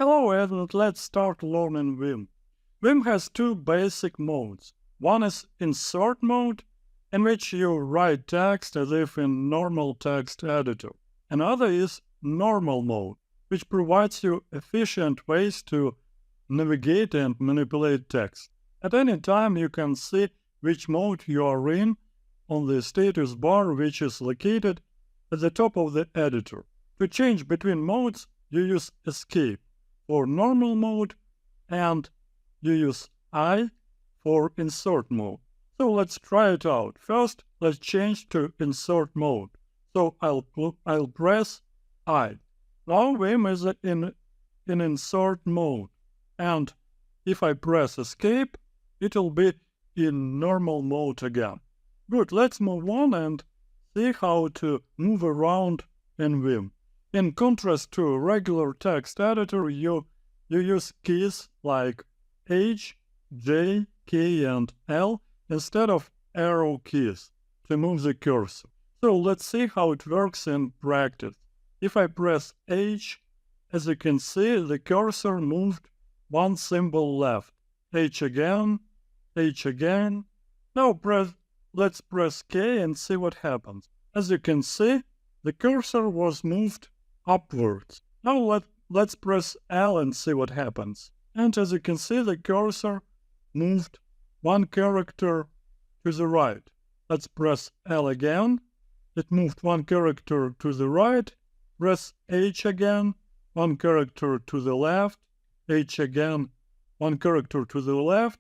Hello and let's start learning Vim. Vim has two basic modes. One is insert mode, in which you write text as if in normal text editor. Another is normal mode, which provides you efficient ways to navigate and manipulate text. At any time you can see which mode you are in on the status bar, which is located at the top of the editor. To change between modes, you use Escape for normal mode and you use I for insert mode. So let's try it out. First, let's change to insert mode. So I'll press I. Now Vim is in insert mode. And if I press Escape, it'll be in normal mode again. Good, let's move on and see how to move around in Vim. In contrast to a regular text editor, you use keys like H, J, K, and L instead of arrow keys to move the cursor. So let's see how it works in practice. If I press H, as you can see, the cursor moved one symbol left. H again, H again. Now let's press K and see what happens. As you can see, the cursor was moved upwards. Now let's press L and see what happens. And as you can see, the cursor moved one character to the right. Let's press L again. It moved one character to the right. Press H again, one character to the left. H again, one character to the left.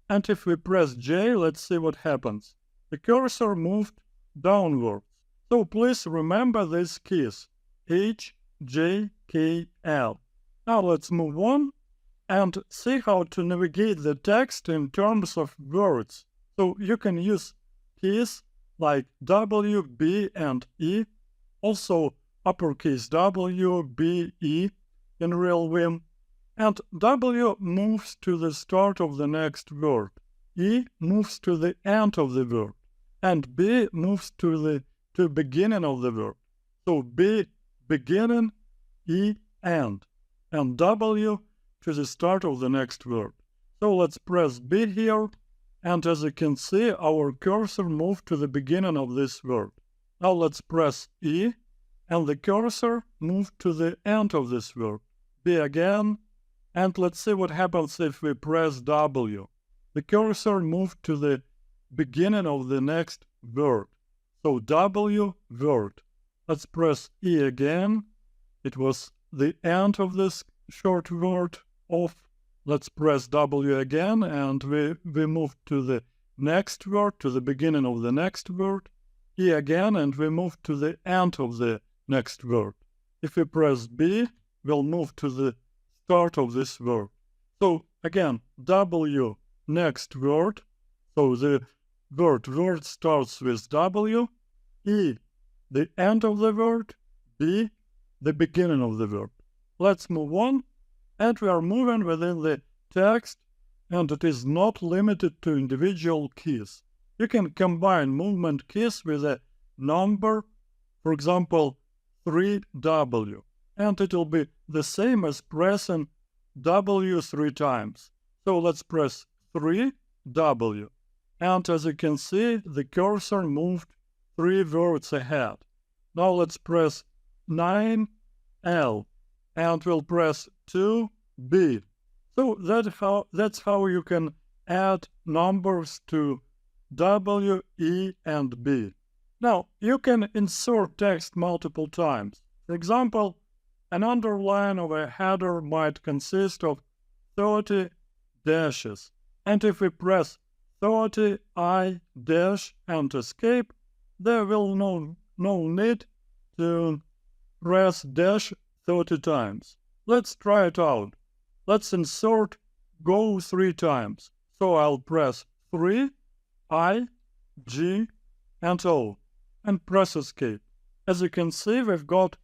And if we press J, let's see what happens. The cursor moved downwards. So please remember these keys. H, J, K, L. Now let's move on and see how to navigate the text in terms of words. So you can use keys like W, B, and E. Also uppercase W, B, E in real Vim. And W moves to the start of the next word. E moves to the end of the word. And B moves to the beginning of the word. So B beginning, E end, and W to the start of the next word. So let's press B here, and as you can see, our cursor moved to the beginning of this word. Now let's press E, and the cursor moved to the end of this word. B again, and let's see what happens if we press W. The cursor moved to the beginning of the next word. So W, word. Let's press E again. It was the end of this short word of. Let's press W again, and we move to the next word, to the beginning of the next word. E again, and we move to the end of the next word. If we press B, we'll move to the start of this word. So again, W, next word. So the word starts with W. E, the end of the word. B, the beginning of the word. Let's move on. And we are moving within the text, and it is not limited to individual keys. You can combine movement keys with a number, for example, 3W, and it will be the same as pressing W 3 times. So let's press 3W, and as you can see, the cursor moved 3 words ahead. Now let's press 9L, and we'll press 2B. So that's how you can add numbers to W, E, and B. Now, you can insert text multiple times. For example, an underline of a header might consist of 30 dashes. And if we press 30 I dash and escape, there will no need to press dash 30 times. Let's try it out. Let's insert go 3 times. So I'll press 3, I, G, and O, and press escape. As you can see, we've got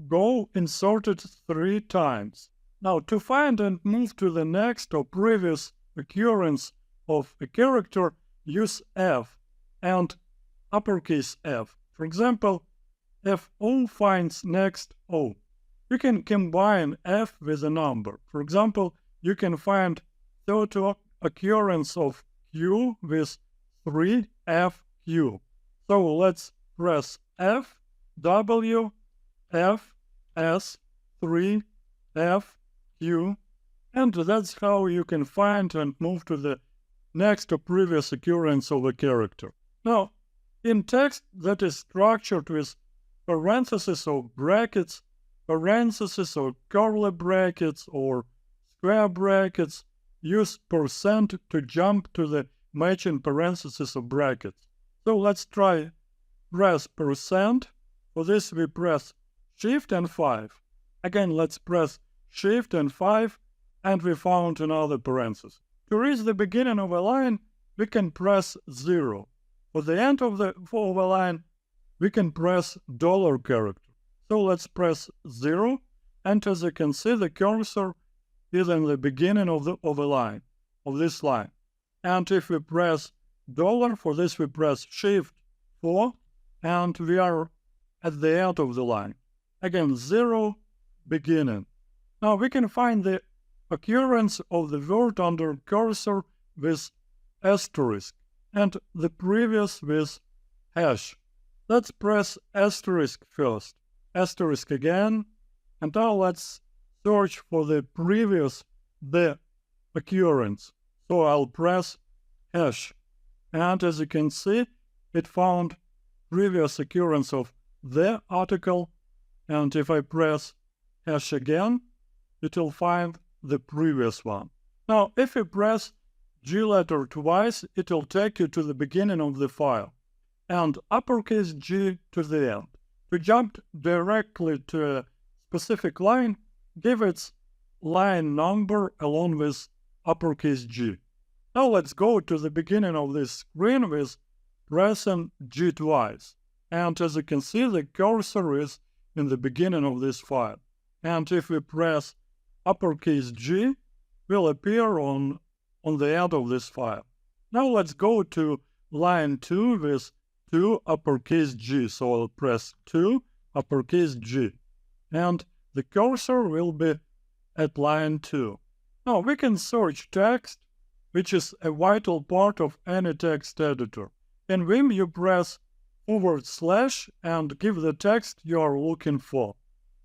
go inserted 3 times. Now, to find and move to the next or previous occurrence of a character, use F and uppercase F. For example, F O finds next O. You can combine f with a number. For example, you can find third occurrence of q with 3fq. So let's press F, W, F, S, 3, F, Q, and that's how you can find and move to the next or previous occurrence of a character. Now, in text that is structured with parentheses or brackets, parentheses or curly brackets or square brackets, use percent to jump to the matching parentheses or brackets. So let's try press percent. For this we press Shift and 5. Again, let's press Shift and 5, and we found another parenthesis. To reach the beginning of a line, we can press 0. For the end of the line, we can press dollar character. So let's press 0, and as you can see, the cursor is in the beginning of this line. And if we press dollar, for this we press Shift 4, and we are at the end of the line. Again, 0, beginning. Now we can find the occurrence of the word under cursor with asterisk, and the previous with hash. Let's press asterisk first. Asterisk again, and now let's search for the previous occurrence. So I'll press hash, and as you can see, it found previous occurrence of the article, and if I press hash again, it will find the previous one. Now, if you press G letter twice, it will take you to the beginning of the file, and uppercase G to the end. To jump directly to a specific line, give its line number along with uppercase G. Now let's go to the beginning of this screen with pressing G twice. And as you can see, the cursor is in the beginning of this file. And if we press uppercase G, will appear on the end of this file. Now let's go to line 2 with 2 uppercase G. So I'll press 2 uppercase G. And the cursor will be at line 2. Now we can search text, which is a vital part of any text editor. In Vim, you press / and give the text you are looking for.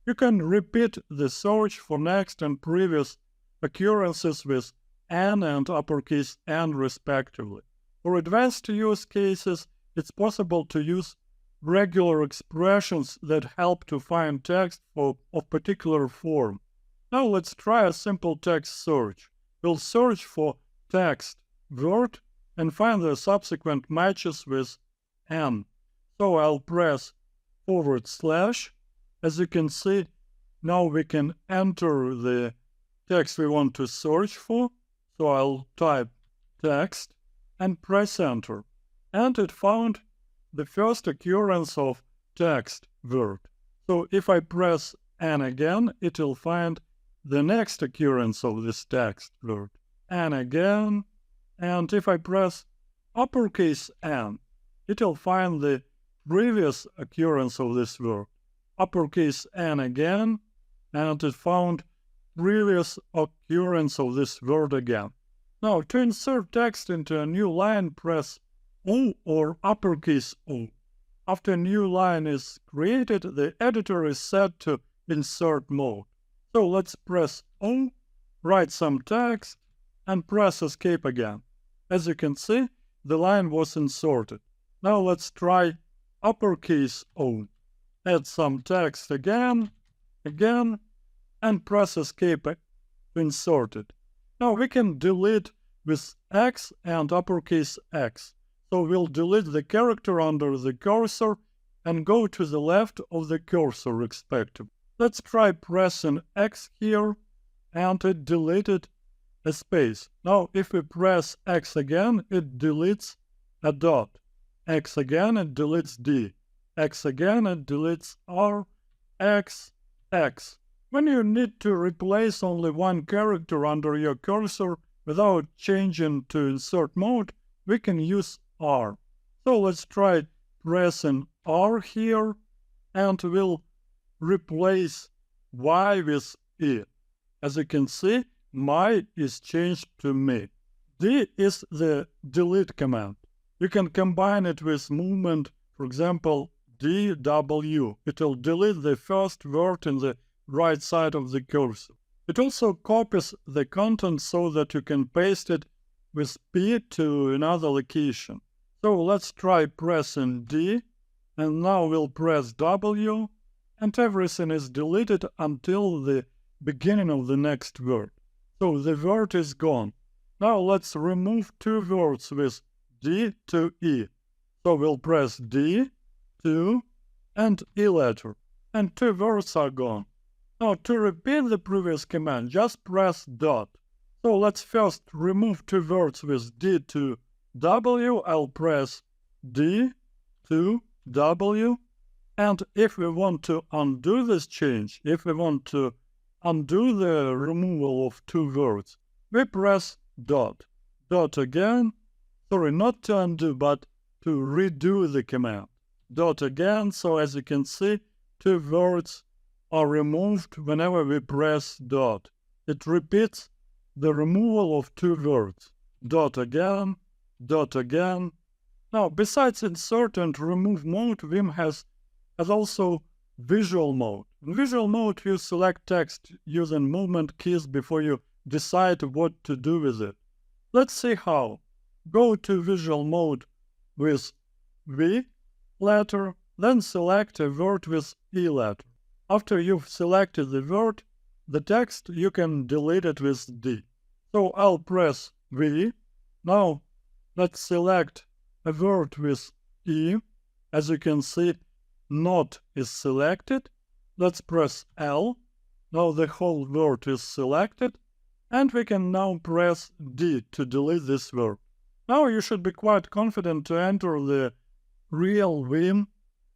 You can repeat the search for next and previous occurrences with N and uppercase N respectively. For advanced use cases, it's possible to use regular expressions that help to find text of particular form. Now let's try a simple text search. We'll search for text, word, and find the subsequent matches with N. So I'll press / As you can see, now we can enter the text we want to search for. So I'll type text and press enter. And it found the first occurrence of text word. So if I press N again, it will find the next occurrence of this text word. N again, and if I press uppercase N, it will find the previous occurrence of this word. Uppercase N again, and it found previous occurrence of this word again. Now, to insert text into a new line, press O or uppercase O. After a new line is created, the editor is set to insert mode. So let's press O, write some text, and press escape again. As you can see, the line was inserted. Now let's try uppercase O. Add some text again, and press escape to insert it. Now we can delete with X and uppercase X. So we'll delete the character under the cursor and go to the left of the cursor respectively. Let's try pressing X here, and it deleted a space. Now if we press X again, it deletes a dot. X again, it deletes D. X again, it deletes R, X, X. When you need to replace only one character under your cursor without changing to insert mode, we can use R. So let's try pressing R here, and we'll replace Y with E. As you can see, my is changed to me. D is the delete command. You can combine it with movement, for example, DW. It will delete the first word in the right side of the cursor. It also copies the content so that you can paste it with P to another location. So let's try pressing D, and now we'll press W, and everything is deleted until the beginning of the next word. So the word is gone. Now let's remove two words with D to E. So we'll press D, 2, and E letter, and two words are gone. Now to repeat the previous command, just press dot. So let's first remove two words with D to W. I'll press D to W. And if we want to undo this change, if we want to undo the removal of two words, we press dot. Dot again. Sorry, not to undo, but to redo the command. Dot again. So as you can see, two words are removed whenever we press dot. It repeats the removal of two words. Dot again, dot again. Now, besides insert and remove mode, Vim has also visual mode. In visual mode, you select text using movement keys before you decide what to do with it. Let's see how. Go to visual mode with V letter, then select a word with E letter. After you've selected the word, the text, you can delete it with D. So I'll press V. Now let's select a word with E. As you can see, not is selected. Let's press L. Now the whole word is selected. And we can now press D to delete this word. Now you should be quite confident to enter the real Vim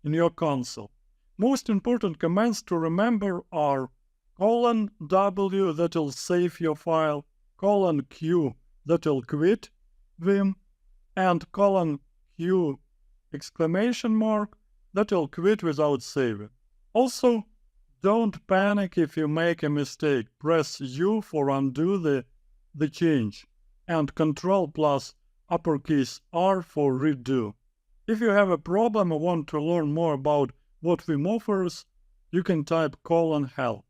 in your console. Most important commands to remember are :W, that will save your file, :Q, that will quit Vim, and :Q, exclamation mark, that will quit without saving. Also, don't panic if you make a mistake. Press U for undo the change, and Ctrl plus uppercase R for redo. If you have a problem or want to learn more about what Vim offers, you can type :help.